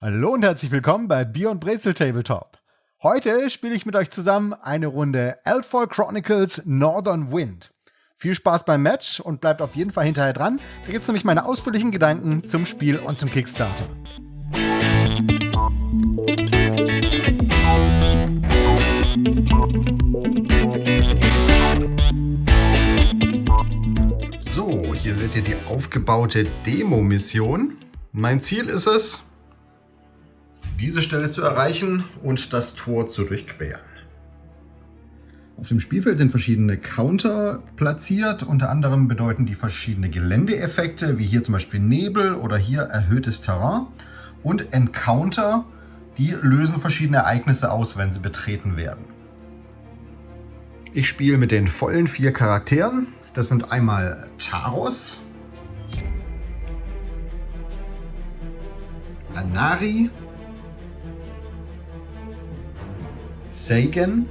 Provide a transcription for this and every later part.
Hallo und herzlich willkommen bei Bier und Brezel Tabletop. Heute spiele ich mit euch zusammen eine Runde Elffoil Chronicles Northern Wind. Viel Spaß beim Match und bleibt auf jeden Fall hinterher dran. Da gibt's nämlich meine ausführlichen Gedanken zum Spiel und zum Kickstarter. So, hier seht ihr die aufgebaute Demo-Mission. Mein Ziel ist es, diese Stelle zu erreichen und das Tor zu durchqueren. Auf dem Spielfeld sind verschiedene Counter platziert. Unter anderem bedeuten die verschiedene Geländeeffekte, wie hier zum Beispiel Nebel oder hier erhöhtes Terrain. Und Encounter, die lösen verschiedene Ereignisse aus, wenn sie betreten werden. Ich spiele mit den vollen 4 Charakteren. Das sind einmal Taros, Anari, Seigen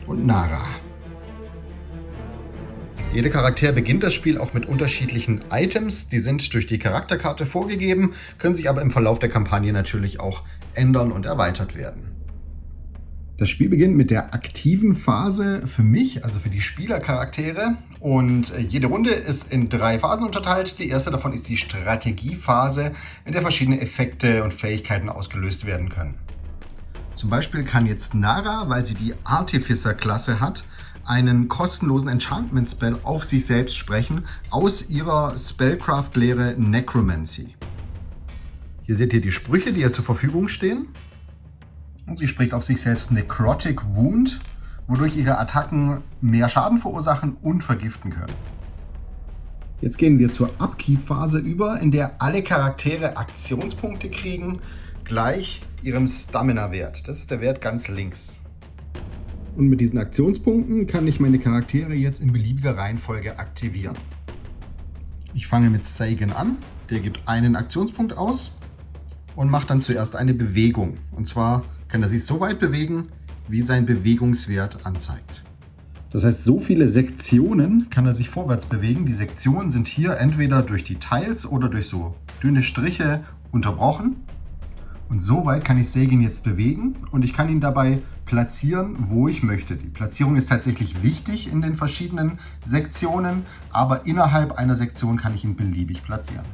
und Nara. Jeder Charakter beginnt das Spiel auch mit unterschiedlichen Items. Die sind durch die Charakterkarte vorgegeben, können sich aber im Verlauf der Kampagne natürlich auch ändern und erweitert werden. Das Spiel beginnt mit der aktiven Phase für mich, also für die Spielercharaktere. Und jede Runde ist in 3 Phasen unterteilt. Die erste davon ist die Strategiephase, in der verschiedene Effekte und Fähigkeiten ausgelöst werden können. Zum Beispiel kann jetzt Nara, weil sie die Artificer-Klasse hat, einen kostenlosen Enchantment-Spell auf sich selbst sprechen aus ihrer Spellcraft-Lehre Necromancy. Hier seht ihr die Sprüche, die ihr zur Verfügung stehen. Und sie spricht auf sich selbst Necrotic Wound, wodurch ihre Attacken mehr Schaden verursachen und vergiften können. Jetzt gehen wir zur Upkeep-Phase über, in der alle Charaktere Aktionspunkte kriegen, gleich ihrem Stamina-Wert. Das ist der Wert ganz links. Und mit diesen Aktionspunkten kann ich meine Charaktere jetzt in beliebiger Reihenfolge aktivieren. Ich fange mit Seigen an. Der gibt einen Aktionspunkt aus und macht dann zuerst eine Bewegung. Und zwar kann er sich so weit bewegen, wie sein Bewegungswert anzeigt. Das heißt, so viele Sektionen kann er sich vorwärts bewegen. Die Sektionen sind hier entweder durch die Tiles oder durch so dünne Striche unterbrochen. Und so weit kann ich Seigen jetzt bewegen und ich kann ihn dabei platzieren, wo ich möchte. Die Platzierung ist tatsächlich wichtig in den verschiedenen Sektionen, aber innerhalb einer Sektion kann ich ihn beliebig platzieren.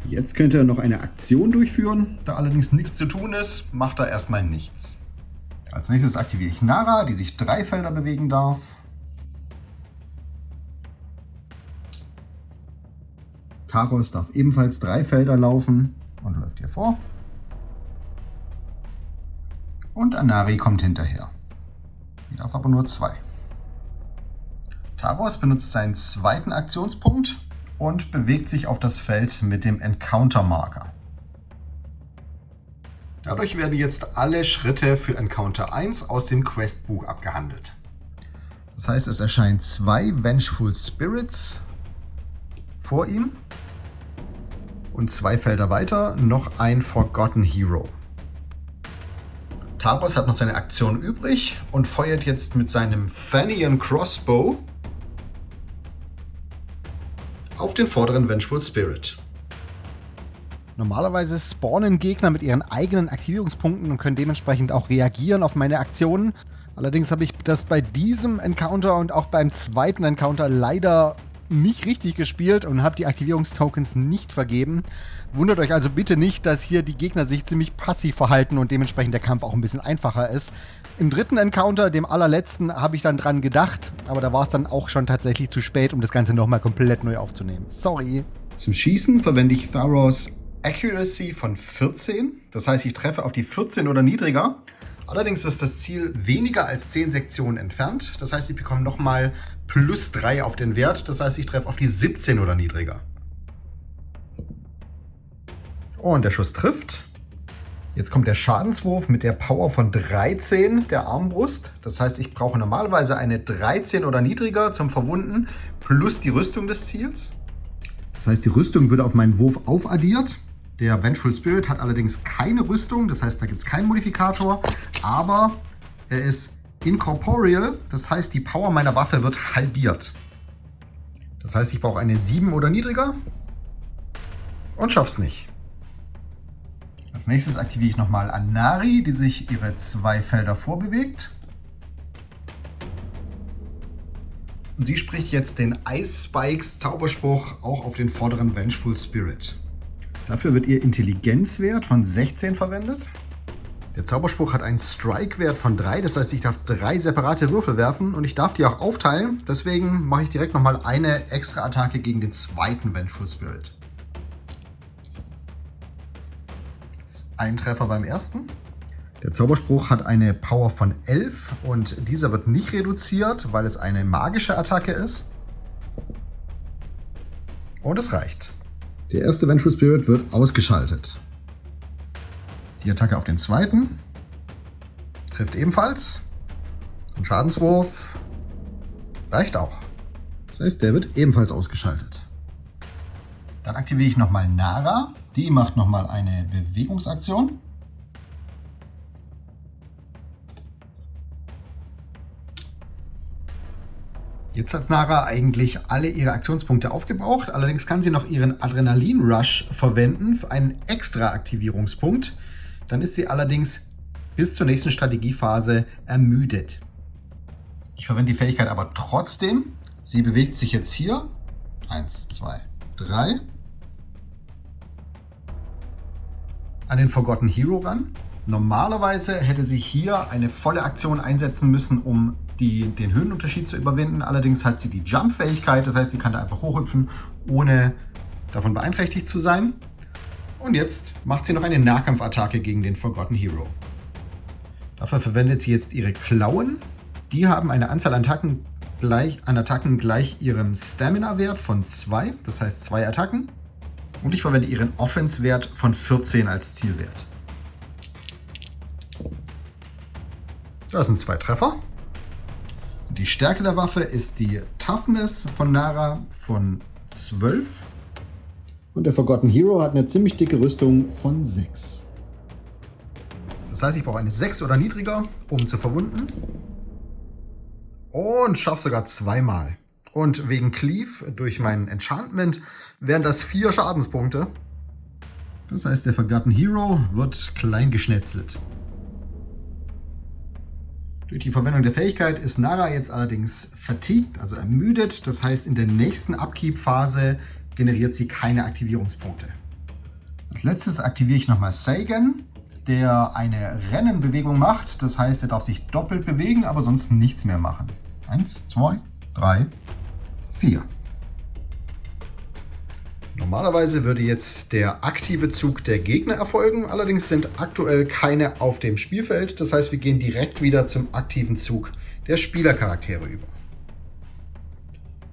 Jetzt könnte er noch eine Aktion durchführen. Da allerdings nichts zu tun ist, macht er erstmal nichts. Als nächstes aktiviere ich Nara, die sich 3 Felder bewegen darf. Taros darf ebenfalls 3 Felder laufen und läuft hier vor. Und Anari kommt hinterher. Die darf aber nur 2. Taros benutzt seinen zweiten Aktionspunkt und bewegt sich auf das Feld mit dem Encounter-Marker. Dadurch werden jetzt alle Schritte für Encounter 1 aus dem Questbuch abgehandelt. Das heißt, es erscheinen 2 Vengeful Spirits vor ihm und 2 Felder weiter noch ein Forgotten Hero. Taros hat noch seine Aktion übrig und feuert jetzt mit seinem Fenian Crossbow auf den vorderen Vengeful Spirit. Normalerweise spawnen Gegner mit ihren eigenen Aktivierungspunkten und können dementsprechend auch reagieren auf meine Aktionen. Allerdings habe ich das bei diesem Encounter und auch beim zweiten Encounter leider nicht richtig gespielt und habe die Aktivierungstokens nicht vergeben. Wundert euch also bitte nicht, dass hier die Gegner sich ziemlich passiv verhalten und dementsprechend der Kampf auch ein bisschen einfacher ist. Im dritten Encounter, dem allerletzten, habe ich dann dran gedacht, aber da war es dann auch schon tatsächlich zu spät, um das Ganze nochmal komplett neu aufzunehmen. Sorry. Zum Schießen verwende ich Tharos Accuracy von 14. Das heißt, ich treffe auf die 14 oder niedriger. Allerdings ist das Ziel weniger als 10 Sektionen entfernt. Das heißt, ich bekomme nochmal plus 3 auf den Wert. Das heißt, ich treffe auf die 17 oder niedriger. Und der Schuss trifft. Jetzt kommt der Schadenswurf mit der Power von 13 der Armbrust. Das heißt, ich brauche normalerweise eine 13 oder niedriger zum Verwunden plus die Rüstung des Ziels. Das heißt, die Rüstung würde auf meinen Wurf aufaddiert. Der Vengeful Spirit hat allerdings keine Rüstung, das heißt, da gibt es keinen Modifikator, aber er ist incorporeal, das heißt, die Power meiner Waffe wird halbiert. Das heißt, ich brauche eine 7 oder niedriger. und schaff's nicht. Als nächstes aktiviere ich nochmal Anari, die sich ihre 2 Felder vorbewegt. Und sie spricht jetzt den Ice Spikes Zauberspruch auch auf den vorderen Vengeful Spirit. Dafür wird ihr Intelligenzwert von 16 verwendet. Der Zauberspruch hat einen Strike-Wert von 3, das heißt, ich darf 3 separate Würfel werfen und ich darf die auch aufteilen. Deswegen mache ich direkt nochmal eine extra Attacke gegen den zweiten Vengeful Spirit. Das ist ein Treffer beim ersten. Der Zauberspruch hat eine Power von 11 und dieser wird nicht reduziert, weil es eine magische Attacke ist. Und es reicht. Der erste Vengeful Spirit wird ausgeschaltet. Die Attacke auf den zweiten trifft ebenfalls. Ein Schadenswurf reicht auch. Das heißt, der wird ebenfalls ausgeschaltet. Dann aktiviere ich nochmal Nara. Die macht nochmal eine Bewegungsaktion. Jetzt hat Nara eigentlich alle ihre Aktionspunkte aufgebraucht. Allerdings kann sie noch ihren Adrenalin-Rush verwenden für einen extra Aktivierungspunkt. Dann ist sie allerdings bis zur nächsten Strategiephase ermüdet. Ich verwende die Fähigkeit aber trotzdem. Sie bewegt sich jetzt hier. 1, 2, 3. An den Forgotten Hero ran. Normalerweise hätte sie hier eine volle Aktion einsetzen müssen, um den Höhenunterschied zu überwinden. Allerdings hat sie die Jump-Fähigkeit, das heißt, sie kann da einfach hochhüpfen, ohne davon beeinträchtigt zu sein. Und jetzt macht sie noch eine Nahkampfattacke gegen den Forgotten Hero. Dafür verwendet sie jetzt ihre Klauen. Die haben eine Anzahl an Attacken gleich ihrem Stamina-Wert von 2, das heißt 2 Attacken. Und ich verwende ihren Offense-Wert von 14 als Zielwert. Das sind 2 Treffer. Die Stärke der Waffe ist die Toughness von Nara von 12. Und der Forgotten Hero hat eine ziemlich dicke Rüstung von 6. Das heißt, ich brauche eine 6 oder niedriger, um zu verwunden. Und schaffe sogar 2-mal. Und wegen Cleave durch mein Enchantment wären das 4 Schadenspunkte. Das heißt, der Forgotten Hero wird klein geschnetzelt. Durch die Verwendung der Fähigkeit ist Nara jetzt allerdings fatigued, also ermüdet. Das heißt, in der nächsten Upkeep-Phase generiert sie keine Aktivierungspunkte. Als letztes aktiviere ich nochmal Sagan, der eine Rennenbewegung macht. Das heißt, er darf sich doppelt bewegen, aber sonst nichts mehr machen. 1, 2, 3, 4. Normalerweise würde jetzt der aktive Zug der Gegner erfolgen, allerdings sind aktuell keine auf dem Spielfeld. Das heißt, wir gehen direkt wieder zum aktiven Zug der Spielercharaktere über.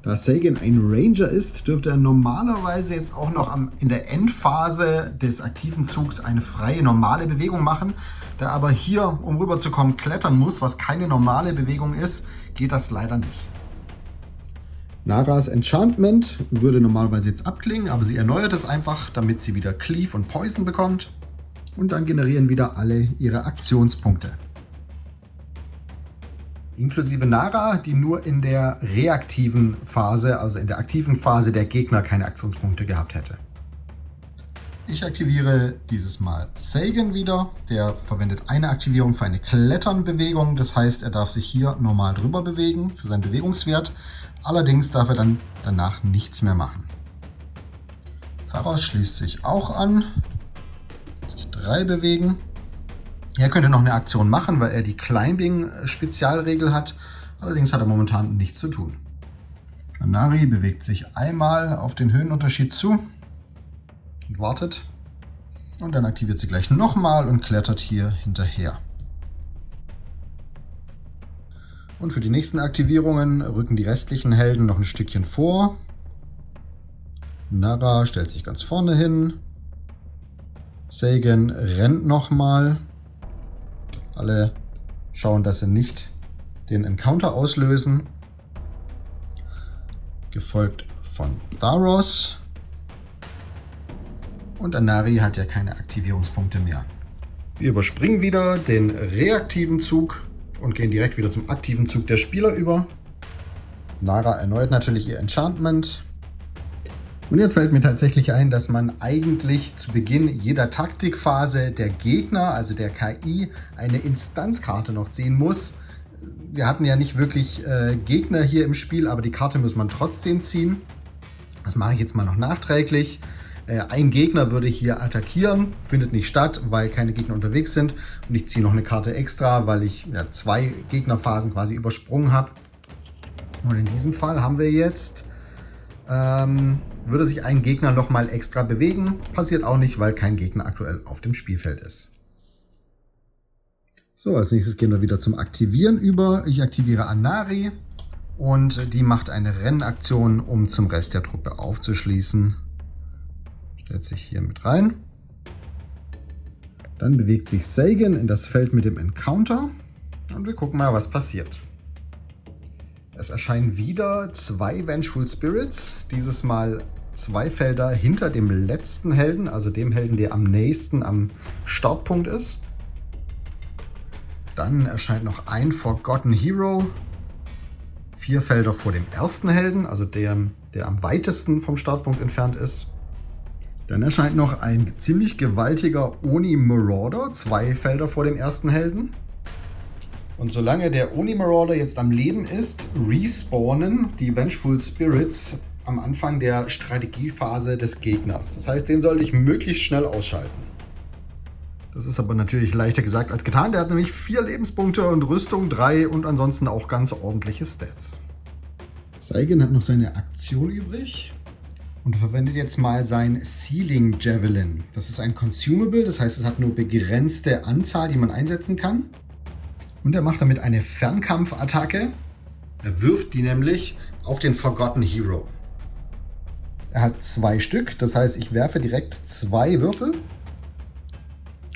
Da Sagan ein Ranger ist, dürfte er normalerweise jetzt auch noch in der Endphase des aktiven Zugs eine freie, normale Bewegung machen. Da er aber hier, um rüberzukommen, klettern muss, was keine normale Bewegung ist, geht das leider nicht. Naras Enchantment würde normalerweise jetzt abklingen, aber sie erneuert es einfach, damit sie wieder Cleave und Poison bekommt. Und dann generieren wieder alle ihre Aktionspunkte. Inklusive Nara, die nur in der reaktiven Phase, also in der aktiven Phase der Gegner, keine Aktionspunkte gehabt hätte. Ich aktiviere dieses Mal Sagan wieder. Der verwendet eine Aktivierung für eine Kletternbewegung. Das heißt, er darf sich hier normal drüber bewegen für seinen Bewegungswert. Allerdings darf er dann danach nichts mehr machen. Tharos schließt sich auch an. Sich 3 bewegen. Er könnte noch eine Aktion machen, weil er die Climbing-Spezialregel hat. Allerdings hat er momentan nichts zu tun. Anari bewegt sich einmal auf den Höhenunterschied zu und wartet. Und dann aktiviert sie gleich nochmal und klettert hier hinterher. Und für die nächsten Aktivierungen rücken die restlichen Helden noch ein Stückchen vor. Nara stellt sich ganz vorne hin. Sagan rennt nochmal. Alle schauen, dass sie nicht den Encounter auslösen. Gefolgt von Tharos. Und Anari hat ja keine Aktivierungspunkte mehr. Wir überspringen wieder den reaktiven Zug und gehen direkt wieder zum aktiven Zug der Spieler über. Nara erneuert natürlich ihr Enchantment. Und jetzt fällt mir tatsächlich ein, dass man eigentlich zu Beginn jeder Taktikphase der Gegner, also der KI, eine Instanzkarte noch ziehen muss. Wir hatten ja nicht wirklich Gegner hier im Spiel, aber die Karte muss man trotzdem ziehen. Das mache ich jetzt mal noch nachträglich. Ein Gegner würde hier attackieren, findet nicht statt, weil keine Gegner unterwegs sind. Und ich ziehe noch eine Karte extra, weil ich 2 Gegnerphasen quasi übersprungen habe. Und in diesem Fall haben wir jetzt... würde sich ein Gegner nochmal extra bewegen. Passiert auch nicht, weil kein Gegner aktuell auf dem Spielfeld ist. So, als nächstes gehen wir wieder zum Aktivieren über. Ich aktiviere Anari und die macht eine Rennaktion, um zum Rest der Truppe aufzuschließen. Stellt sich hier mit rein. Dann bewegt sich Sagan in das Feld mit dem Encounter und wir gucken mal, was passiert. Es erscheinen wieder 2 Vengeful Spirits, dieses Mal 2 Felder hinter dem letzten Helden, also dem Helden, der am nächsten am Startpunkt ist. Dann erscheint noch ein Forgotten Hero, 4 Felder vor dem ersten Helden, also der am weitesten vom Startpunkt entfernt ist. Dann erscheint noch ein ziemlich gewaltiger Oni Marauder, 2 Felder vor dem ersten Helden. Und solange der Oni Marauder jetzt am Leben ist, respawnen die Vengeful Spirits am Anfang der Strategiephase des Gegners. Das heißt, den sollte ich möglichst schnell ausschalten. Das ist aber natürlich leichter gesagt als getan. Der hat nämlich 4 Lebenspunkte und Rüstung 3 und ansonsten auch ganz ordentliche Stats. Sagan hat noch seine Aktion übrig und verwendet jetzt mal sein Sealing Javelin. Das ist ein Consumable, das heißt, es hat nur begrenzte Anzahl, die man einsetzen kann. Und er macht damit eine Fernkampfattacke. Er wirft die nämlich auf den Forgotten Hero. Er hat 2 Stück, das heißt, ich werfe direkt 2 Würfel.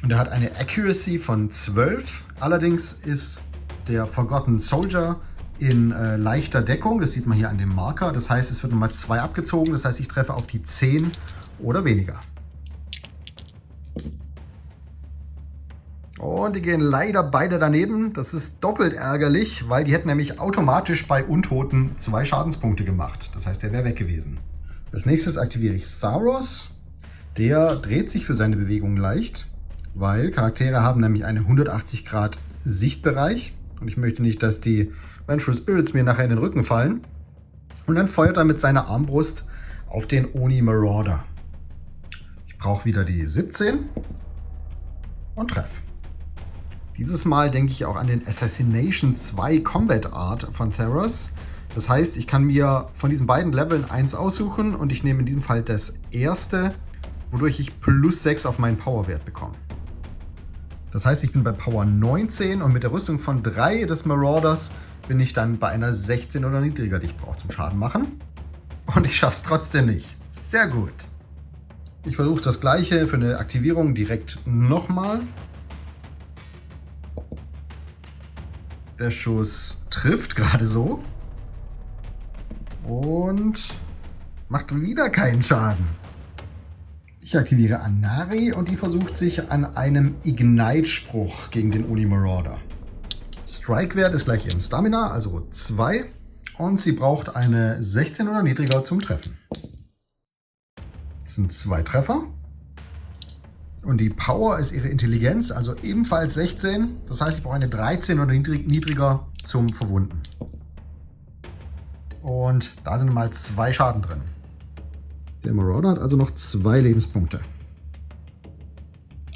Und er hat eine Accuracy von 12. Allerdings ist der Forgotten Soldier in leichter Deckung. Das sieht man hier an dem Marker. Das heißt, es wird nochmal 2 abgezogen. Das heißt, ich treffe auf die 10 oder weniger. Und die gehen leider beide daneben. Das ist doppelt ärgerlich, weil die hätten nämlich automatisch bei Untoten 2 Schadenspunkte gemacht. Das heißt, der wäre weg gewesen. Als nächstes aktiviere ich Tharos. Der dreht sich für seine Bewegung leicht, weil Charaktere haben nämlich einen 180 Grad Sichtbereich. Und ich möchte nicht, dass die Vengeful Spirits mir nachher in den Rücken fallen. Und dann feuert er mit seiner Armbrust auf den Oni Marauder. Ich brauche wieder die 17 und treffe. Dieses Mal denke ich auch an den Assassination 2 Combat Art von Tharos. Das heißt, ich kann mir von diesen beiden Leveln eins aussuchen und ich nehme in diesem Fall das erste, wodurch ich plus 6 auf meinen Powerwert bekomme. Das heißt, ich bin bei Power 19 und mit der Rüstung von 3 des Marauders bin ich dann bei einer 16 oder niedriger, die ich brauche zum Schaden machen. Und ich schaffe es trotzdem nicht. Sehr gut. Ich versuche das gleiche für eine Aktivierung direkt nochmal. Der Schuss trifft gerade so. Und macht wieder keinen Schaden. Ich aktiviere Anari und die versucht sich an einem Ignite-Spruch gegen den Oni Marauder. Strike-Wert ist gleich ihrem Stamina, also 2. Und sie braucht eine 16 oder niedriger zum Treffen. Das sind 2 Treffer. Und die Power ist ihre Intelligenz, also ebenfalls 16. Das heißt, ich brauche eine 13 oder niedriger zum Verwunden. Und da sind mal 2 Schaden drin. Der Marauder hat also noch 2 Lebenspunkte.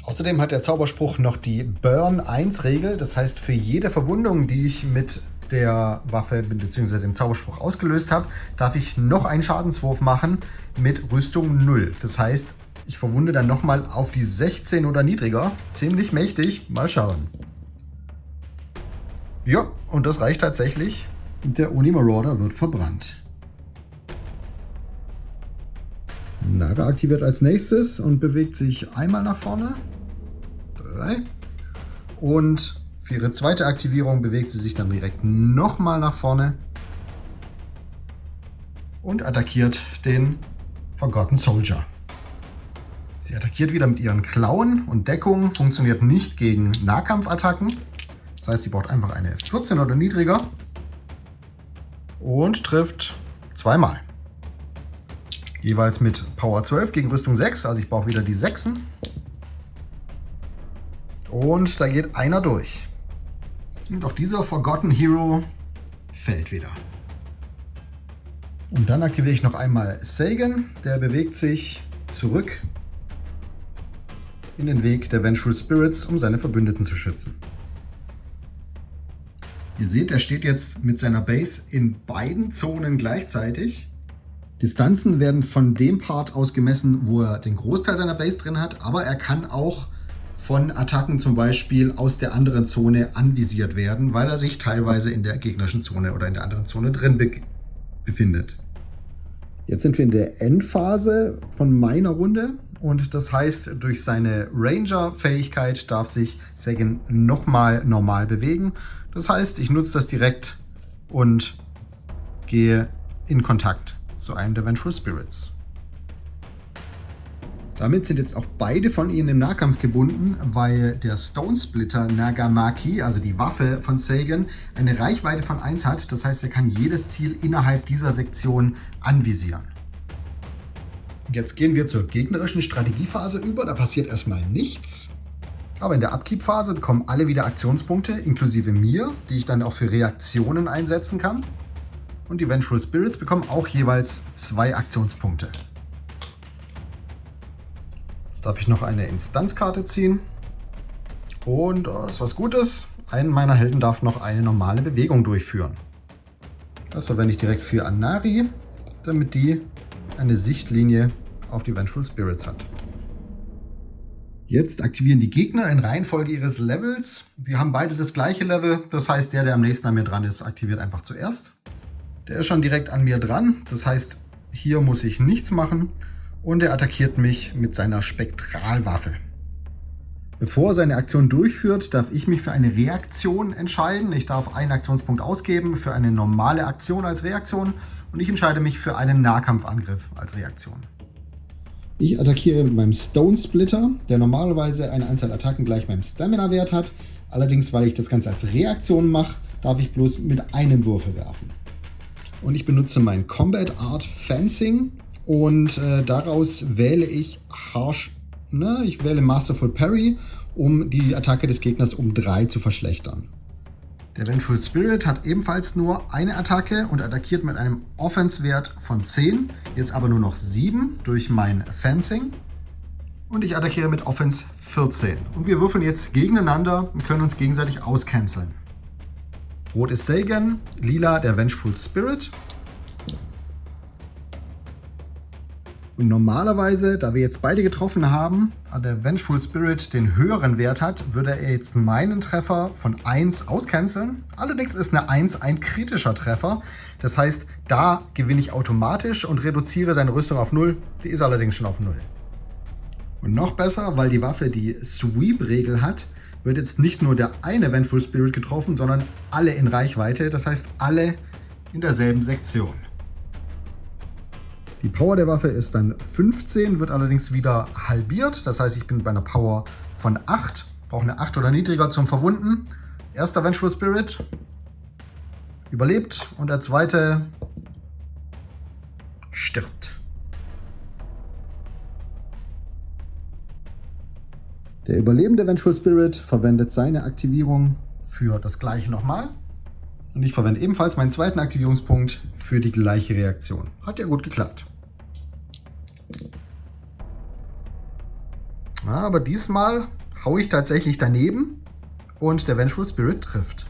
Außerdem hat der Zauberspruch noch die Burn-1-Regel. Das heißt, für jede Verwundung, die ich mit der Waffe bzw. dem Zauberspruch ausgelöst habe, darf ich noch einen Schadenswurf machen mit Rüstung 0. Das heißt, ich verwunde dann nochmal auf die 16 oder niedriger. Ziemlich mächtig. Mal schauen. Ja, und das reicht tatsächlich. Der Oni Marauder wird verbrannt. Naga aktiviert als nächstes und bewegt sich einmal nach vorne. 3. Und für ihre zweite Aktivierung bewegt sie sich dann direkt nochmal nach vorne. Und attackiert den Forgotten Soldier. Sie attackiert wieder mit ihren Klauen und Deckung. Funktioniert nicht gegen Nahkampfattacken. Das heißt, sie braucht einfach eine 14 oder niedriger. Und trifft 2-mal. Jeweils mit Power 12 gegen Rüstung 6, also ich brauche wieder die 6. Und da geht einer durch. Und auch dieser Forgotten Hero fällt wieder. Und dann aktiviere ich noch einmal Sagan. Der bewegt sich zurück in den Weg der Vengeful Spirits, um seine Verbündeten zu schützen. Ihr seht, er steht jetzt mit seiner Base in beiden Zonen gleichzeitig. Distanzen werden von dem Part aus gemessen, wo er den Großteil seiner Base drin hat, aber er kann auch von Attacken zum Beispiel aus der anderen Zone anvisiert werden, weil er sich teilweise in der gegnerischen Zone oder in der anderen Zone drin befindet. Jetzt sind wir in der Endphase von meiner Runde und das heißt, durch seine Ranger-Fähigkeit darf sich Sagan nochmal normal bewegen. Das heißt, ich nutze das direkt und gehe in Kontakt zu einem der Vengeful Spirits. Damit sind jetzt auch beide von ihnen im Nahkampf gebunden, weil der Stone Splitter Nagamaki, also die Waffe von Sagan, eine Reichweite von 1 hat. Das heißt, er kann jedes Ziel innerhalb dieser Sektion anvisieren. Jetzt gehen wir zur gegnerischen Strategiephase über. Da passiert erstmal nichts. Aber in der Upkeep-Phase bekommen alle wieder Aktionspunkte, inklusive mir, die ich dann auch für Reaktionen einsetzen kann. Und die Vengeful Spirits bekommen auch jeweils 2 Aktionspunkte. Jetzt darf ich noch eine Instanzkarte ziehen. Und das ist was Gutes. Ein meiner Helden darf noch eine normale Bewegung durchführen. Das verwende ich direkt für Anari, damit die eine Sichtlinie auf die Vengeful Spirits hat. Jetzt aktivieren die Gegner in Reihenfolge ihres Levels. Die haben beide das gleiche Level. Das heißt, der am nächsten an mir dran ist, aktiviert einfach zuerst. Der ist schon direkt an mir dran. Das heißt, hier muss ich nichts machen. Und er attackiert mich mit seiner Spektralwaffe. Bevor er seine Aktion durchführt, darf ich mich für eine Reaktion entscheiden. Ich darf einen Aktionspunkt ausgeben für eine normale Aktion als Reaktion. Und ich entscheide mich für einen Nahkampfangriff als Reaktion. Ich attackiere mit meinem Stone Splitter, der normalerweise eine Anzahl Attacken gleich meinem Stamina-Wert hat. Allerdings, weil ich das Ganze als Reaktion mache, darf ich bloß mit einem Würfel werfen. Und ich benutze mein Combat Art Fencing und daraus wähle ich ich wähle Masterful Parry, um die Attacke des Gegners um 3 zu verschlechtern. Der Vengeful Spirit hat ebenfalls nur eine Attacke und attackiert mit einem Offense-Wert von 10, jetzt aber nur noch 7 durch mein Fencing. Und ich attackiere mit Offense 14. Und wir würfeln jetzt gegeneinander und können uns gegenseitig auscanceln. Rot ist Sagan, lila der Vengeful Spirit. Und normalerweise, da wir jetzt beide getroffen haben, der Vengeful Spirit den höheren Wert hat, würde er jetzt meinen Treffer von 1 auscanceln. Allerdings ist eine 1 ein kritischer Treffer. Das heißt, da gewinne ich automatisch und reduziere seine Rüstung auf 0. Die ist allerdings schon auf 0. Und noch besser, weil die Waffe die Sweep-Regel hat, wird jetzt nicht nur der eine Vengeful Spirit getroffen, sondern alle in Reichweite. Das heißt, alle in derselben Sektion. Die Power der Waffe ist dann 15, wird allerdings wieder halbiert. Das heißt, ich bin bei einer Power von 8. Brauche eine 8 oder niedriger zum Verwunden. Erster Vengeful Spirit überlebt und der zweite stirbt. Der überlebende Vengeful Spirit verwendet seine Aktivierung für das gleiche nochmal. Und ich verwende ebenfalls meinen zweiten Aktivierungspunkt für die gleiche Reaktion. Hat ja gut geklappt. Aber diesmal haue ich tatsächlich daneben und der Vengeful Spirit trifft.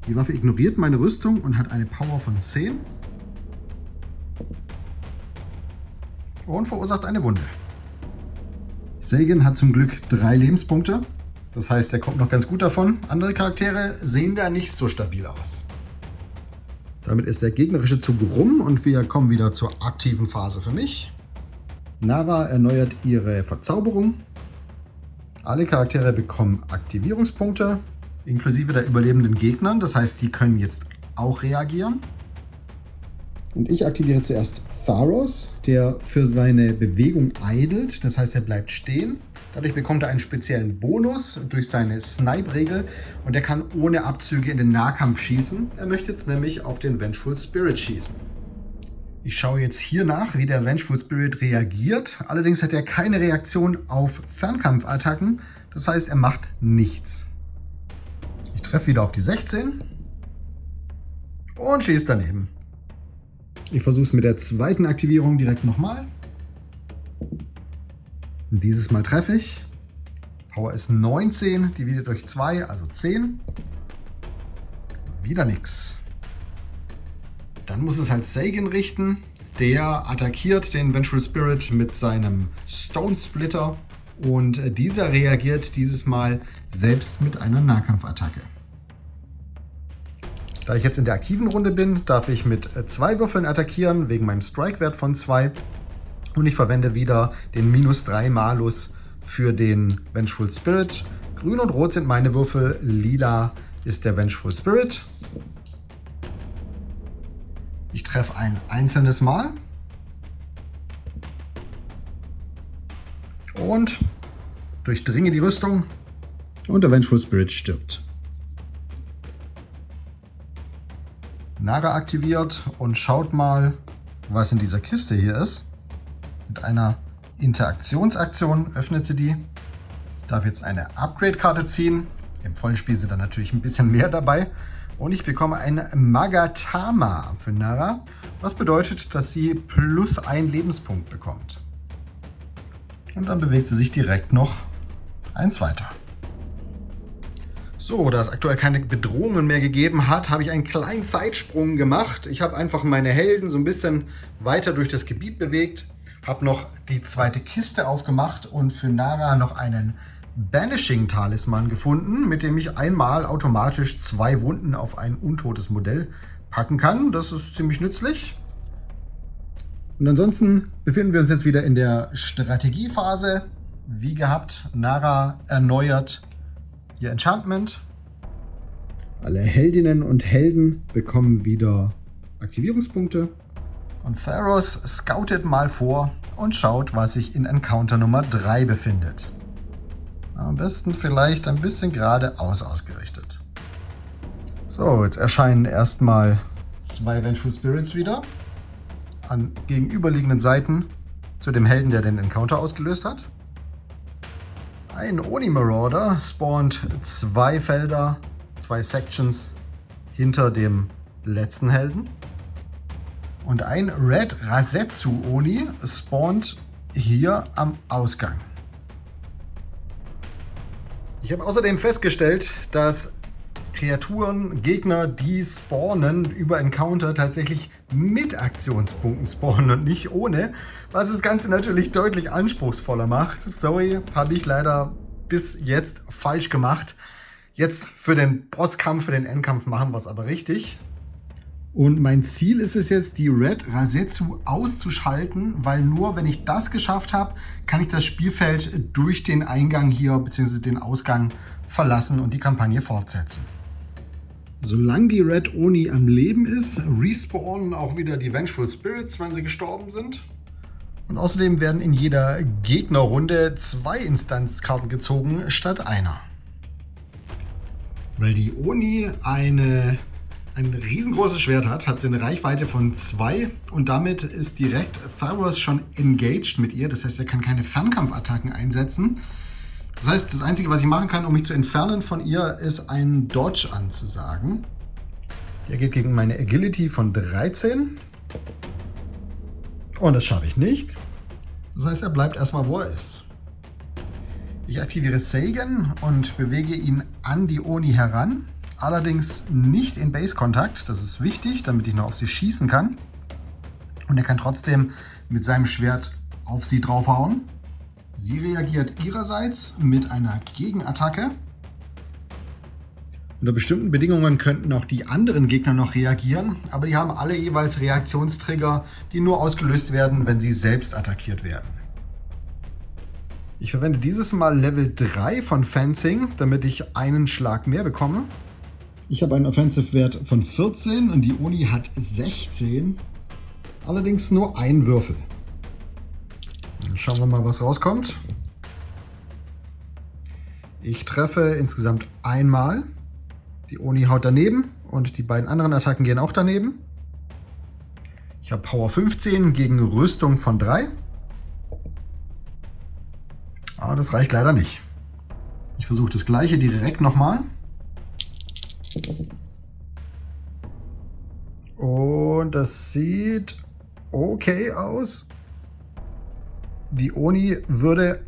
Die Waffe ignoriert meine Rüstung und hat eine Power von 10 und verursacht eine Wunde. Sagan hat zum Glück 3 Lebenspunkte. Das heißt, er kommt noch ganz gut davon. Andere Charaktere sehen da nicht so stabil aus. Damit ist der gegnerische Zug rum und wir kommen wieder zur aktiven Phase für mich. Nara erneuert ihre Verzauberung. Alle Charaktere bekommen Aktivierungspunkte, inklusive der überlebenden Gegnern. Das heißt, die können jetzt auch reagieren. Und ich aktiviere zuerst Tharos, der für seine Bewegung eidelt. Das heißt, er bleibt stehen. Dadurch bekommt er einen speziellen Bonus durch seine Snipe-Regel und er kann ohne Abzüge in den Nahkampf schießen. Er möchte jetzt nämlich auf den Vengeful Spirit schießen. Ich schaue jetzt hier nach, wie der Vengeful Spirit reagiert. Allerdings hat er keine Reaktion auf Fernkampfattacken. Das heißt, er macht nichts. Ich treffe wieder auf die 16 und schieße daneben. Ich versuche es mit der zweiten Aktivierung direkt nochmal. Und dieses Mal treffe ich. Power ist 19, dividiert durch 2, also 10. Wieder nix. Dann muss es halt Sagan richten. Der attackiert den Vengeful Spirit mit seinem Stone Splitter. Und dieser reagiert dieses Mal selbst mit einer Nahkampfattacke. Da ich jetzt in der aktiven Runde bin, darf ich mit 2 Würfeln attackieren, wegen meinem Strike-Wert von 2. Und ich verwende wieder den -3 Malus für den Vengeful Spirit. Grün und Rot sind meine Würfel, lila ist der Vengeful Spirit. Ich treffe ein einzelnes Mal. Und durchdringe die Rüstung. Und der Vengeful Spirit stirbt. Nara aktiviert und schaut mal, was in dieser Kiste hier ist. Mit einer Interaktionsaktion öffnet sie die. Ich darf jetzt eine Upgrade-Karte ziehen. Im vollen Spiel sind da natürlich ein bisschen mehr dabei. Und ich bekomme ein Magatama für Nara, was bedeutet, dass sie +1 Lebenspunkt bekommt. Und dann bewegt sie sich direkt noch eins weiter. So, da es aktuell keine Bedrohungen mehr gegeben hat, habe ich einen kleinen Zeitsprung gemacht. Ich habe einfach meine Helden so ein bisschen weiter durch das Gebiet bewegt, habe noch die zweite Kiste aufgemacht und für Nara noch einen Banishing-Talisman gefunden, mit dem ich einmal automatisch 2 Wunden auf ein untotes Modell packen kann. Das ist ziemlich nützlich. Und ansonsten befinden wir uns jetzt wieder in der Strategiephase. Wie gehabt, Nara erneuert ihr Enchantment. Alle Heldinnen und Helden bekommen wieder Aktivierungspunkte. Und Theros scoutet mal vor und schaut, was sich in Encounter Nummer 3 befindet. Am besten vielleicht ein bisschen geradeaus ausgerichtet. So, jetzt erscheinen erstmal 2 Vengeful Spirits wieder an gegenüberliegenden Seiten zu dem Helden, der den Encounter ausgelöst hat. Ein Oni Marauder spawnt 2 Felder, 2 Sections hinter dem letzten Helden. Und ein Red Rasetsu Oni spawnt hier am Ausgang. Ich habe außerdem festgestellt, dass Kreaturen, Gegner, die spawnen über Encounter tatsächlich mit Aktionspunkten spawnen und nicht ohne, was das Ganze natürlich deutlich anspruchsvoller macht. Sorry, habe ich leider bis jetzt falsch gemacht. Jetzt für den Bosskampf, für den Endkampf machen wir es aber richtig. Und mein Ziel ist es jetzt, die Red Rasetsu auszuschalten, weil nur wenn ich das geschafft habe, kann ich das Spielfeld durch den Eingang hier bzw. den Ausgang verlassen und die Kampagne fortsetzen. Solange die Red Oni am Leben ist, respawnen auch wieder die Vengeful Spirits, wenn sie gestorben sind. Und außerdem werden in jeder Gegnerrunde 2 Instanzkarten gezogen statt einer. Weil die Oni ein riesengroßes Schwert hat sie eine Reichweite von 2 und damit ist direkt Theros schon engaged mit ihr. Das heißt, er kann keine Fernkampfattacken einsetzen. Das heißt, das Einzige, was ich machen kann, um mich zu entfernen von ihr, ist einen Dodge anzusagen. Der geht gegen meine Agility von 13. Und das schaffe ich nicht. Das heißt, er bleibt erstmal, wo er ist. Ich aktiviere Sagan und bewege ihn an die Oni heran. Allerdings nicht in Base-Kontakt. Das ist wichtig, damit ich noch auf sie schießen kann. Und er kann trotzdem mit seinem Schwert auf sie draufhauen. Sie reagiert ihrerseits mit einer Gegenattacke. Unter bestimmten Bedingungen könnten auch die anderen Gegner noch reagieren, aber die haben alle jeweils Reaktionstrigger, die nur ausgelöst werden, wenn sie selbst attackiert werden. Ich verwende dieses Mal Level 3 von Fencing, damit ich einen Schlag mehr bekomme. Ich habe einen Offensive-Wert von 14 und die Oni hat 16. Allerdings nur ein Würfel. Dann schauen wir mal, was rauskommt. Ich treffe insgesamt einmal. Die Oni haut daneben und die beiden anderen Attacken gehen auch daneben. Ich habe Power 15 gegen Rüstung von 3. Aber das reicht leider nicht. Ich versuche das gleiche direkt nochmal. Und das sieht okay aus. Die Oni würde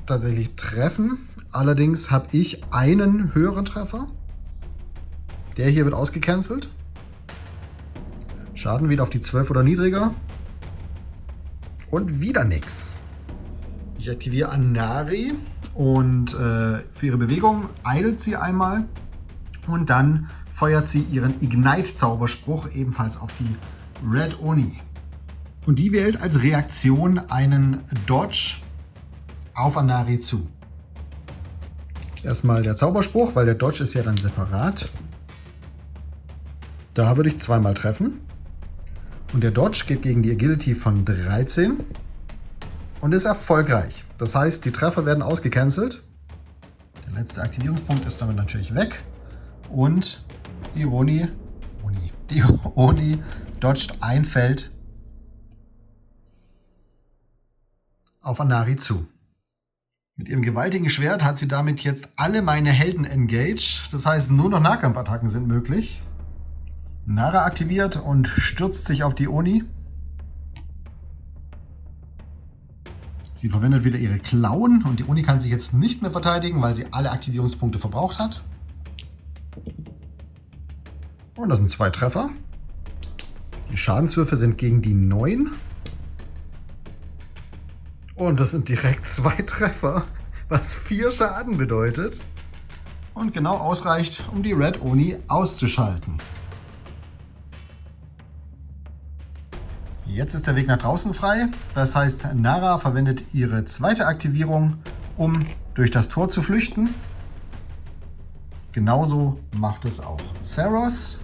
tatsächlich treffen. Allerdings habe ich einen höheren Treffer. Der hier wird ausgecancelt. Schaden wieder auf die 12 oder niedriger. Und wieder nix. Ich aktiviere Anari und für ihre Bewegung eilt sie einmal. Und dann feuert sie ihren Ignite-Zauberspruch ebenfalls auf die Red Oni. Und die wählt als Reaktion einen Dodge auf Anari zu. Erstmal der Zauberspruch, weil der Dodge ist ja dann separat. Da würde ich zweimal treffen. Und der Dodge geht gegen die Agility von 13 und ist erfolgreich. Das heißt, die Treffer werden ausgecancelt. Der letzte Aktivierungspunkt ist damit natürlich weg. Und die Oni dodgt ein Feld auf Anari zu. Mit ihrem gewaltigen Schwert hat sie damit jetzt alle meine Helden engaged. Das heißt, nur noch Nahkampfattacken sind möglich. Nara aktiviert und stürzt sich auf die Oni. Sie verwendet wieder ihre Klauen und die Oni kann sich jetzt nicht mehr verteidigen, weil sie alle Aktivierungspunkte verbraucht hat. Und das sind 2 Treffer. Die Schadenswürfe sind gegen die 9. Und das sind direkt 2 Treffer, was 4 Schaden bedeutet. Und genau ausreicht, um die Red Oni auszuschalten. Jetzt ist der Weg nach draußen frei. Das heißt, Nara verwendet ihre zweite Aktivierung, um durch das Tor zu flüchten. Genauso macht es auch Theros.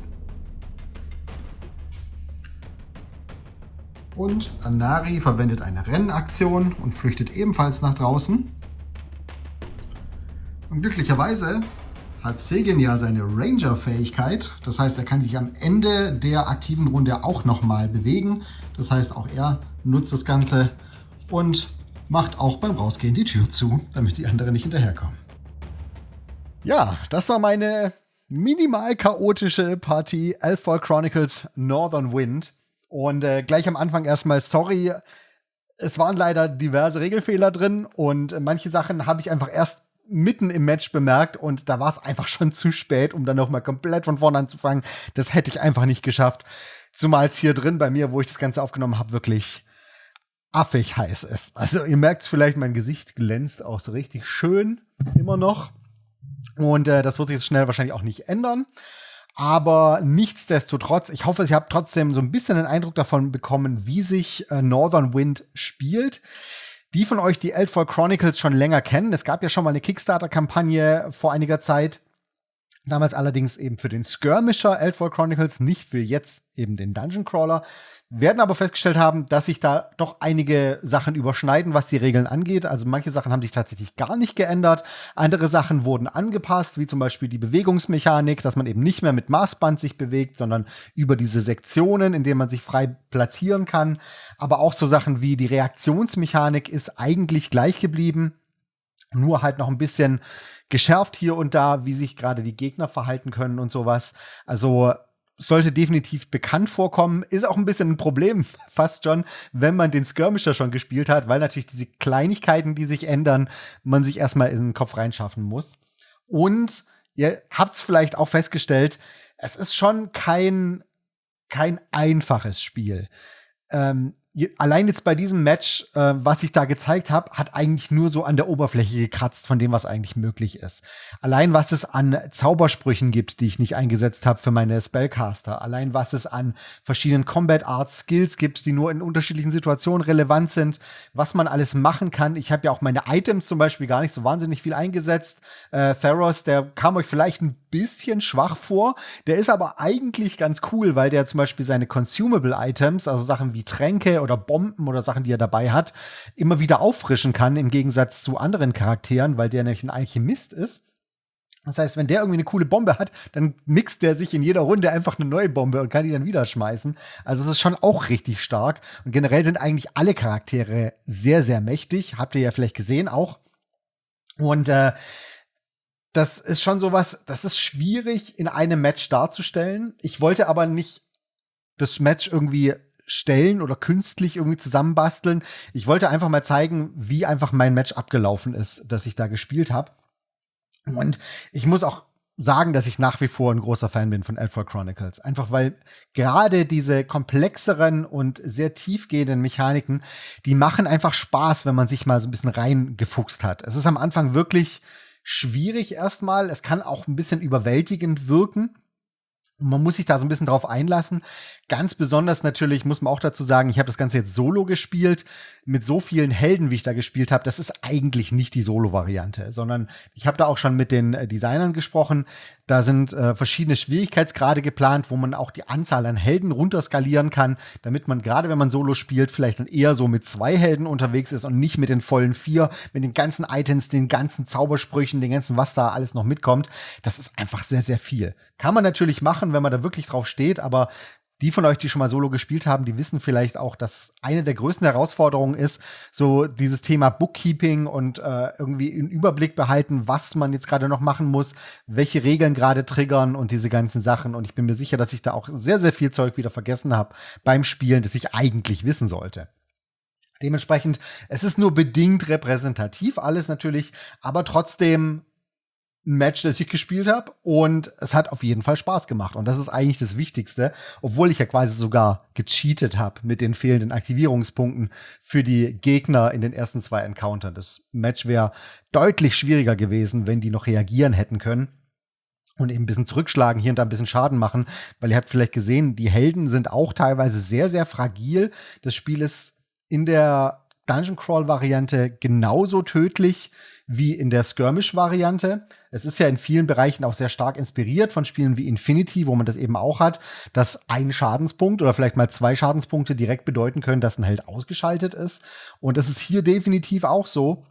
Und Anari verwendet eine Rennaktion und flüchtet ebenfalls nach draußen. Und glücklicherweise hat Segen ja seine Ranger-Fähigkeit. Das heißt, er kann sich am Ende der aktiven Runde auch nochmal bewegen. Das heißt, auch er nutzt das Ganze und macht auch beim Rausgehen die Tür zu, damit die anderen nicht hinterherkommen. Ja, das war meine minimal chaotische Partie Elffoil Chronicles Northern Wind. Und gleich am Anfang erstmal sorry, es waren leider diverse Regelfehler drin und manche Sachen habe ich einfach erst mitten im Match bemerkt und da war es einfach schon zu spät, um dann nochmal komplett von vorne anzufangen. Das hätte ich einfach nicht geschafft. Zumal es hier drin bei mir, wo ich das Ganze aufgenommen habe, wirklich affig heiß ist. Also ihr merkt es vielleicht, mein Gesicht glänzt auch so richtig schön immer noch. Und das wird sich jetzt schnell wahrscheinlich auch nicht ändern. Aber nichtsdestotrotz, ich hoffe, ich habe trotzdem so ein bisschen einen Eindruck davon bekommen, wie sich Northern Wind spielt. Die von euch, die Elffoil Chronicles schon länger kennen, es gab ja schon mal eine Kickstarter-Kampagne vor einiger Zeit. Damals allerdings eben für den Skirmisher Elffoil Chronicles, nicht für jetzt eben den Dungeon Crawler. Werden aber festgestellt haben, dass sich da doch einige Sachen überschneiden, was die Regeln angeht. Also manche Sachen haben sich tatsächlich gar nicht geändert. Andere Sachen wurden angepasst, wie zum Beispiel die Bewegungsmechanik, dass man eben nicht mehr mit Maßband sich bewegt, sondern über diese Sektionen, in denen man sich frei platzieren kann. Aber auch so Sachen wie die Reaktionsmechanik ist eigentlich gleich geblieben. Nur halt noch ein bisschen geschärft hier und da, wie sich gerade die Gegner verhalten können und sowas. Also sollte definitiv bekannt vorkommen. Ist auch ein bisschen ein Problem, fast schon, wenn man den Skirmisher schon gespielt hat, weil natürlich diese Kleinigkeiten, die sich ändern, man sich erstmal in den Kopf reinschaffen muss. Und ihr habt's vielleicht auch festgestellt, es ist schon kein einfaches Spiel. Allein jetzt bei diesem Match, was ich da gezeigt habe, hat eigentlich nur so an der Oberfläche gekratzt von dem, was eigentlich möglich ist. Allein was es an Zaubersprüchen gibt, die ich nicht eingesetzt habe für meine Spellcaster. Allein was es an verschiedenen Combat Arts Skills gibt, die nur in unterschiedlichen Situationen relevant sind. Was man alles machen kann. Ich habe ja auch meine Items zum Beispiel gar nicht so wahnsinnig viel eingesetzt. Theros, der kam euch vielleicht ein bisschen schwach vor. Der ist aber eigentlich ganz cool, weil der zum Beispiel seine Consumable Items, also Sachen wie Tränke oder Bomben oder Sachen, die er dabei hat, immer wieder auffrischen kann, im Gegensatz zu anderen Charakteren, weil der nämlich ein Alchemist ist. Das heißt, wenn der irgendwie eine coole Bombe hat, dann mixt der sich in jeder Runde einfach eine neue Bombe und kann die dann wieder schmeißen. Also es ist schon auch richtig stark. Und generell sind eigentlich alle Charaktere sehr, sehr mächtig. Habt ihr ja vielleicht gesehen auch. Und das ist schon sowas, das ist schwierig in einem Match darzustellen. Ich wollte aber nicht das Match irgendwie stellen oder künstlich irgendwie zusammenbasteln. Ich wollte einfach mal zeigen, wie einfach mein Match abgelaufen ist, das ich da gespielt habe. Und ich muss auch sagen, dass ich nach wie vor ein großer Fan bin von Eldfall Chronicles. Einfach weil gerade diese komplexeren und sehr tiefgehenden Mechaniken, die machen einfach Spaß, wenn man sich mal so ein bisschen reingefuchst hat. Es ist am Anfang wirklich schwierig erstmal. Es kann auch ein bisschen überwältigend wirken. Und man muss sich da so ein bisschen drauf einlassen. Ganz besonders natürlich muss man auch dazu sagen, ich habe das Ganze jetzt solo gespielt, mit so vielen Helden, wie ich da gespielt habe. Das ist eigentlich nicht die Solo-Variante, sondern ich habe da auch schon mit den Designern gesprochen. Da sind verschiedene Schwierigkeitsgrade geplant, wo man auch die Anzahl an Helden runterskalieren kann, damit man gerade, wenn man Solo spielt, vielleicht dann eher so mit 2 Helden unterwegs ist und nicht mit den vollen 4, mit den ganzen Items, den ganzen Zaubersprüchen, den ganzen, was da alles noch mitkommt. Das ist einfach sehr, sehr viel. Kann man natürlich machen, wenn man da wirklich drauf steht, aber die von euch, die schon mal Solo gespielt haben, die wissen vielleicht auch, dass eine der größten Herausforderungen ist, so dieses Thema Bookkeeping und irgendwie einen Überblick behalten, was man jetzt gerade noch machen muss, welche Regeln gerade triggern und diese ganzen Sachen. Und ich bin mir sicher, dass ich da auch sehr, sehr viel Zeug wieder vergessen habe beim Spielen, das ich eigentlich wissen sollte. Dementsprechend, es ist nur bedingt repräsentativ, alles natürlich, aber trotzdem ein Match, das ich gespielt habe, und es hat auf jeden Fall Spaß gemacht. Und das ist eigentlich das Wichtigste, obwohl ich ja quasi sogar gecheatet habe mit den fehlenden Aktivierungspunkten für die Gegner in den ersten 2 Encountern. Das Match wäre deutlich schwieriger gewesen, wenn die noch reagieren hätten können und eben ein bisschen zurückschlagen, hier und da ein bisschen Schaden machen, weil ihr habt vielleicht gesehen, die Helden sind auch teilweise sehr, sehr fragil. Das Spiel ist in der Dungeon Crawl Variante genauso tödlich wie in der Skirmish-Variante. Es ist ja in vielen Bereichen auch sehr stark inspiriert von Spielen wie Infinity, wo man das eben auch hat, dass ein Schadenspunkt oder vielleicht mal 2 Schadenspunkte direkt bedeuten können, dass ein Held ausgeschaltet ist. Und das ist hier definitiv auch so.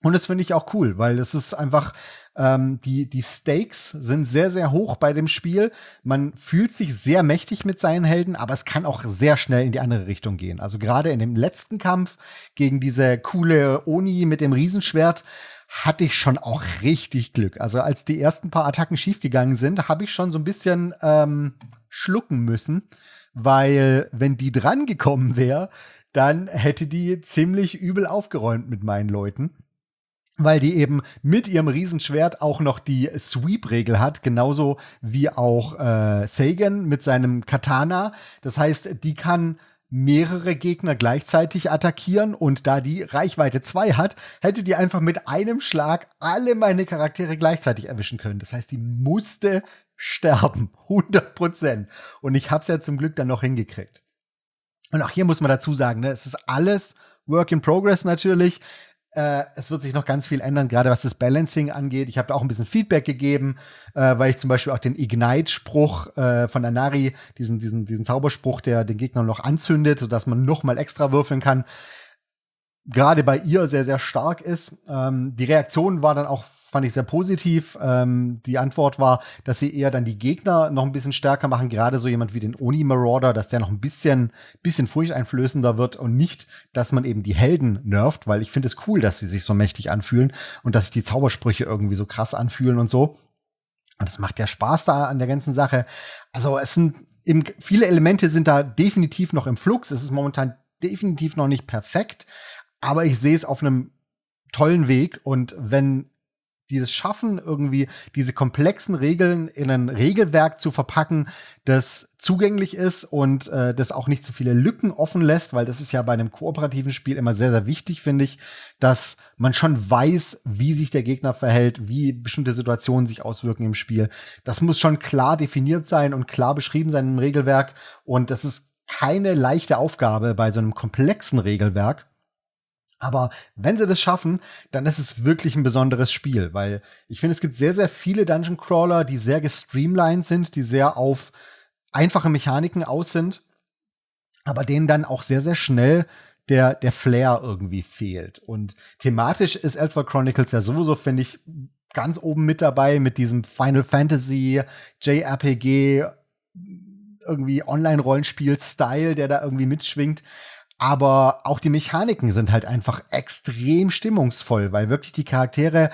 Und das finde ich auch cool, weil es ist einfach, die Stakes sind sehr, sehr hoch bei dem Spiel. Man fühlt sich sehr mächtig mit seinen Helden, aber es kann auch sehr schnell in die andere Richtung gehen. Also gerade in dem letzten Kampf gegen diese coole Oni mit dem Riesenschwert hatte ich schon auch richtig Glück. Also als die ersten paar Attacken schiefgegangen sind, habe ich schon so ein bisschen schlucken müssen, weil wenn die dran gekommen wäre, dann hätte die ziemlich übel aufgeräumt mit meinen Leuten. Weil die eben mit ihrem Riesenschwert auch noch die Sweep-Regel hat, genauso wie auch Sagan mit seinem Katana. Das heißt, die kann mehrere Gegner gleichzeitig attackieren, und da die Reichweite 2 hat, hätte die einfach mit einem Schlag alle meine Charaktere gleichzeitig erwischen können. Das heißt, die musste sterben, 100%. Und ich hab's ja zum Glück dann noch hingekriegt. Und auch hier muss man dazu sagen, ne, es ist alles Work in Progress natürlich. Es wird sich noch ganz viel ändern, gerade was das Balancing angeht. Ich habe da auch ein bisschen Feedback gegeben, weil ich zum Beispiel auch den Ignite-Spruch von Anari, diesen Zauberspruch, der den Gegner noch anzündet, sodass man noch mal extra würfeln kann, gerade bei ihr sehr, sehr stark ist. Die Reaktion war dann auch, fand ich sehr positiv. Die Antwort war, dass sie eher dann die Gegner noch ein bisschen stärker machen, gerade so jemand wie den Oni Marauder, dass der noch ein bisschen furchteinflößender wird und nicht, dass man eben die Helden nervt, weil ich finde es cool, dass sie sich so mächtig anfühlen und dass sich die Zaubersprüche irgendwie so krass anfühlen und so. Und es macht ja Spaß da an der ganzen Sache. Also es sind eben viele Elemente sind da definitiv noch im Flux. Es ist momentan definitiv noch nicht perfekt, aber ich sehe es auf einem tollen Weg, und wenn die es schaffen, irgendwie diese komplexen Regeln in ein Regelwerk zu verpacken, das zugänglich ist und das auch nicht zu viele Lücken offen lässt, weil das ist ja bei einem kooperativen Spiel immer sehr, sehr wichtig, finde ich, dass man schon weiß, wie sich der Gegner verhält, wie bestimmte Situationen sich auswirken im Spiel. Das muss schon klar definiert sein und klar beschrieben sein im Regelwerk, und das ist keine leichte Aufgabe bei so einem komplexen Regelwerk. Aber wenn sie das schaffen, dann ist es wirklich ein besonderes Spiel, weil ich finde, es gibt sehr, sehr viele Dungeon Crawler, die sehr gestreamlined sind, die sehr auf einfache Mechaniken aus sind, aber denen dann auch sehr, sehr schnell der Flair irgendwie fehlt. Und thematisch ist Eldfall Chronicles ja sowieso, finde ich, ganz oben mit dabei mit diesem Final Fantasy, JRPG, irgendwie Online-Rollenspiel-Style, der da irgendwie mitschwingt. Aber auch die Mechaniken sind halt einfach extrem stimmungsvoll, weil wirklich die Charaktere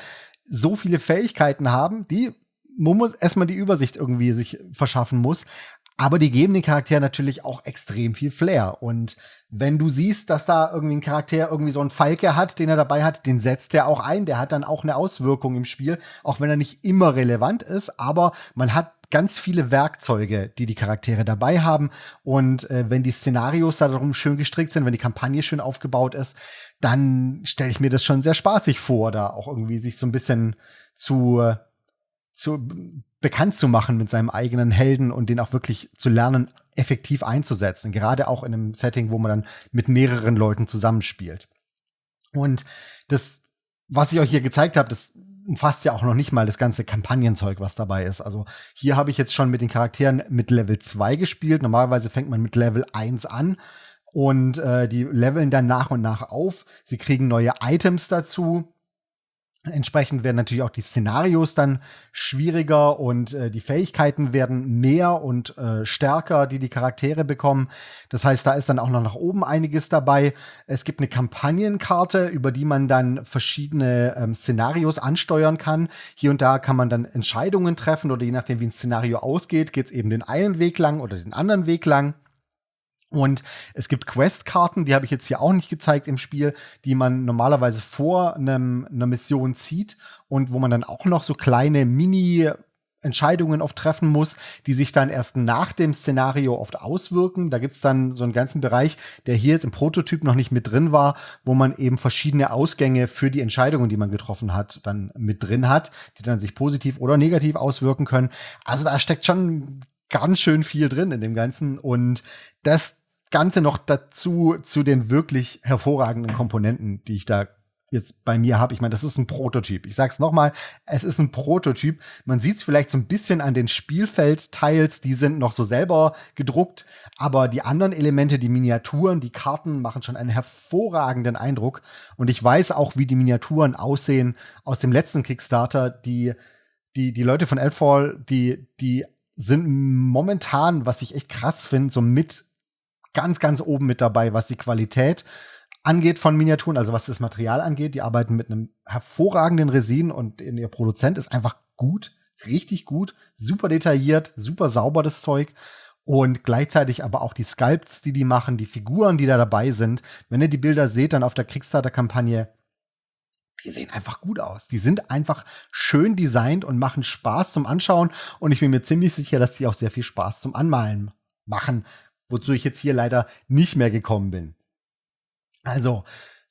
so viele Fähigkeiten haben, die man muss erstmal die Übersicht irgendwie sich verschaffen muss. Aber die geben den Charakteren natürlich auch extrem viel Flair. Und wenn du siehst, dass da irgendwie ein Charakter irgendwie so einen Falke hat, den er dabei hat, den setzt er auch ein. Der hat dann auch eine Auswirkung im Spiel, auch wenn er nicht immer relevant ist. Aber man hat ganz viele Werkzeuge, die die Charaktere dabei haben. Und wenn die Szenarios da darum schön gestrickt sind, wenn die Kampagne schön aufgebaut ist, dann stelle ich mir das schon sehr spaßig vor, da auch irgendwie sich so ein bisschen zu bekannt zu machen mit seinem eigenen Helden und den auch wirklich zu lernen, effektiv einzusetzen. Gerade auch in einem Setting, wo man dann mit mehreren Leuten zusammenspielt. Und das, was ich euch hier gezeigt habe, das umfasst ja auch noch nicht mal das ganze Kampagnenzeug, was dabei ist. Also hier habe ich jetzt schon mit den Charakteren mit Level 2 gespielt. Normalerweise fängt man mit Level 1 an und die leveln dann nach und nach auf. Sie kriegen neue Items dazu. Entsprechend werden natürlich auch die Szenarios dann schwieriger und die Fähigkeiten werden mehr und stärker, die Charaktere bekommen. Das heißt, da ist dann auch noch nach oben einiges dabei. Es gibt eine Kampagnenkarte, über die man dann verschiedene Szenarios ansteuern kann. Hier und da kann man dann Entscheidungen treffen oder je nachdem, wie ein Szenario ausgeht, geht es eben den einen Weg lang oder den anderen Weg lang. Und es gibt Questkarten, die habe ich jetzt hier auch nicht gezeigt im Spiel, die man normalerweise vor einer Mission zieht und wo man dann auch noch so kleine Mini-Entscheidungen oft treffen muss, die sich dann erst nach dem Szenario oft auswirken. Da gibt's dann so einen ganzen Bereich, der hier jetzt im Prototyp noch nicht mit drin war, wo man eben verschiedene Ausgänge für die Entscheidungen, die man getroffen hat, dann mit drin hat, die dann sich positiv oder negativ auswirken können. Also da steckt schon ganz schön viel drin in dem Ganzen und das Ganze noch dazu zu den wirklich hervorragenden Komponenten, die ich da jetzt bei mir habe. Ich meine, das ist ein Prototyp. Ich sag's noch mal, es ist ein Prototyp. Man sieht's vielleicht so ein bisschen an den Spielfeldteils, die sind noch so selber gedruckt, aber die anderen Elemente, die Miniaturen, die Karten machen schon einen hervorragenden Eindruck und ich weiß auch, wie die Miniaturen aussehen aus dem letzten Kickstarter. Die Leute von Elfall, die sind momentan, was ich echt krass finde, so mit ganz, ganz oben mit dabei, was die Qualität angeht von Miniaturen, also was das Material angeht. Die arbeiten mit einem hervorragenden Resin und ihr Produzent ist einfach gut, richtig gut, super detailliert, super sauber das Zeug und gleichzeitig aber auch die Sculpts, die machen, die Figuren, die da dabei sind. Wenn ihr die Bilder seht, dann auf der Kickstarter-Kampagne, die sehen einfach gut aus. Die sind einfach schön designt und machen Spaß zum Anschauen und ich bin mir ziemlich sicher, dass die auch sehr viel Spaß zum Anmalen machen, wozu ich jetzt hier leider nicht mehr gekommen bin. Also,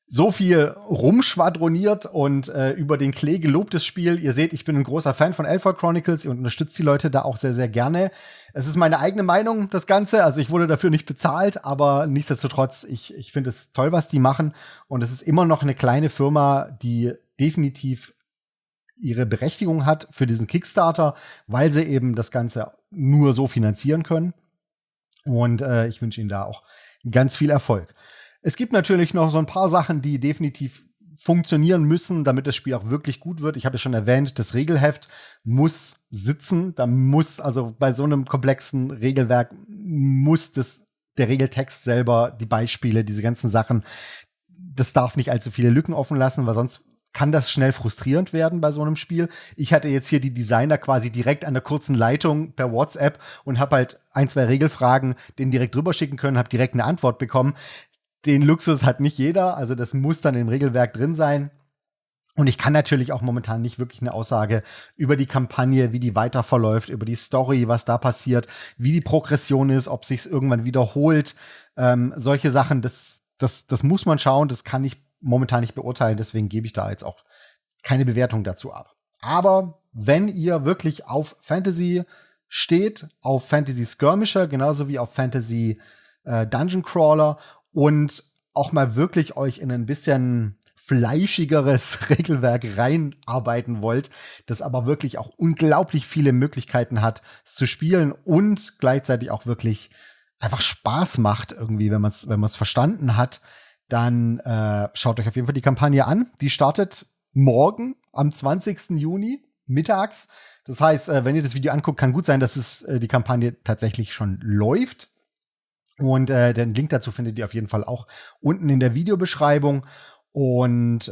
so viel rumschwadroniert und über den Klee gelobtes Spiel. Ihr seht, ich bin ein großer Fan von Elfall Chronicles. Ihr unterstützt die Leute da auch sehr, sehr gerne. Es ist meine eigene Meinung, das Ganze. Also ich wurde dafür nicht bezahlt, aber nichtsdestotrotz, ich finde es toll, was die machen. Und es ist immer noch eine kleine Firma, die definitiv ihre Berechtigung hat für diesen Kickstarter, weil sie eben das Ganze nur so finanzieren können. Und ich wünsche Ihnen da auch ganz viel Erfolg. Es gibt natürlich noch so ein paar Sachen, die definitiv funktionieren müssen, damit das Spiel auch wirklich gut wird. Ich habe ja schon erwähnt, das Regelheft muss sitzen. Da muss, also bei so einem komplexen Regelwerk muss der Regeltext selber, die Beispiele, diese ganzen Sachen, das darf nicht allzu viele Lücken offen lassen, weil sonst kann das schnell frustrierend werden bei so einem Spiel. Ich hatte jetzt hier die Designer quasi direkt an der kurzen Leitung per WhatsApp und habe halt 1, 2 Regelfragen denen direkt drüber schicken können, habe direkt eine Antwort bekommen. Den Luxus hat nicht jeder, also das muss dann im Regelwerk drin sein. Und ich kann natürlich auch momentan nicht wirklich eine Aussage über die Kampagne, wie die weiter verläuft, über die Story, was da passiert, wie die Progression ist, ob sich's irgendwann wiederholt. Solche Sachen, das muss man schauen, das kann ich momentan nicht beurteilen, deswegen gebe ich da jetzt auch keine Bewertung dazu ab. Aber wenn ihr wirklich auf Fantasy steht, auf Fantasy Skirmisher, genauso wie auf Fantasy Dungeon Crawler und auch mal wirklich euch in ein bisschen fleischigeres Regelwerk reinarbeiten wollt, das aber wirklich auch unglaublich viele Möglichkeiten hat, es zu spielen und gleichzeitig auch wirklich einfach Spaß macht irgendwie, wenn man es verstanden hat, dann schaut euch auf jeden Fall die Kampagne an. Die startet morgen am 20. Juni mittags. Das heißt, wenn ihr das Video anguckt, kann gut sein, dass die Kampagne tatsächlich schon läuft. Und den Link dazu findet ihr auf jeden Fall auch unten in der Videobeschreibung. Und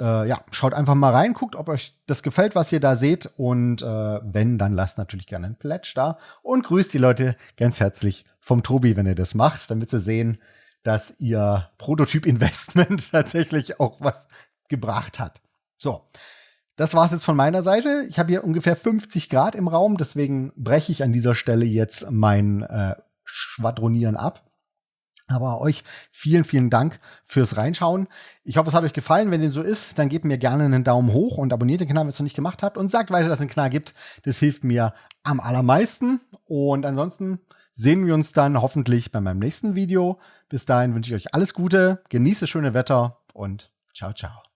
schaut einfach mal rein, guckt, ob euch das gefällt, was ihr da seht. Und wenn, dann lasst natürlich gerne einen Pledge da. Und grüßt die Leute ganz herzlich vom Tobi, wenn ihr das macht, damit sie sehen, dass ihr Prototyp-Investment tatsächlich auch was gebracht hat. So, das war's jetzt von meiner Seite. Ich habe hier ungefähr 50 Grad im Raum, deswegen breche ich an dieser Stelle jetzt mein Schwadronieren ab. Aber euch vielen, vielen Dank fürs Reinschauen. Ich hoffe, es hat euch gefallen. Wenn dem so ist, dann gebt mir gerne einen Daumen hoch und abonniert den Kanal, wenn ihr es noch nicht gemacht habt. Und sagt weiter, dass es einen Kanal gibt. Das hilft mir am allermeisten. Und ansonsten sehen wir uns dann hoffentlich bei meinem nächsten Video. Bis dahin wünsche ich euch alles Gute, genießt das schöne Wetter und ciao, ciao.